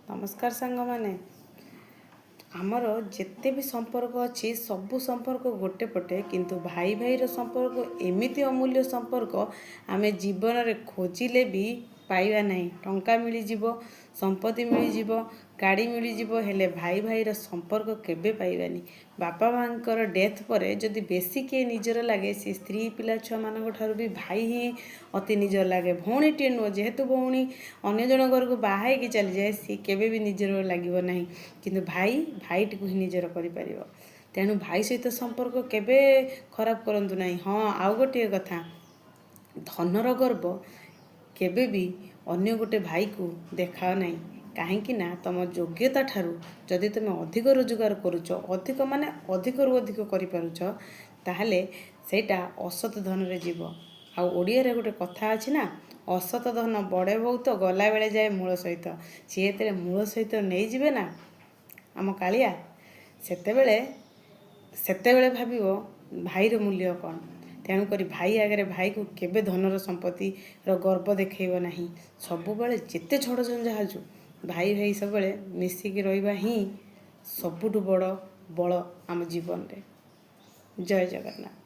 नमस्कार सांग माने आमर जिते भी संपर्क अच्छी सबू संपर्क गोटे पटे किंतु भाई भाई रो संपर्क एमिति अमूल्य संपर्क आमे जीवन रे खोजिले भी पाइबा नहीं। टंका मिल जीवो, संपत्ति मिल जीवो, गाड़ी मिल जीवो, हेले भाई भाई रो संपर्क केबे पाइबानी। बापा मांकर डेथ परे जदि बेसी के निजर लगे सी स्त्री पिला छुआ मान ठारू भी भाई ही अति निजर लगे। भौणी टे नुह जेहेतु भौणी अन्य जन घर को बाहाई की चली जाए सी केबे भी निजर लागिबो नहीं, किंतु भाई भाईटी को ही निजर करि परिबो। तेणु भाई सहित संपर्क केबे खराब करंतु नहीं। हाँ आउ गोटे कथा, धनर गर्व केबे भी अन्य गोटे भाई को देखाओ नहीं। कहीं ना तुम योग्यता ठारू जदि तुम अधिक रोजगार करुच, अधिक माने अधिक रु अधिक करिपारुच, ताहले सेटा असत धन रे जीव। आउ ओडिया रे गोटे कथा अछि ना, असत धन बड़े बहुत गला बेले जाए मूल सहित। सी एते मूल सहित नहीं जिवे ना आम कालिया, सेतेबेले भाबिबो भाईर मूल्य कौन। तेणुक भाई आगे भाई को केबे धनर संपत्ति गर्व देखैब नहीं। सबुबले जिते झड़ झंझाजु भाई भाई सब मिसिकी रहिबा ही सबुठु बड़ बल आम जीवन रे। जय जगन्नाथ।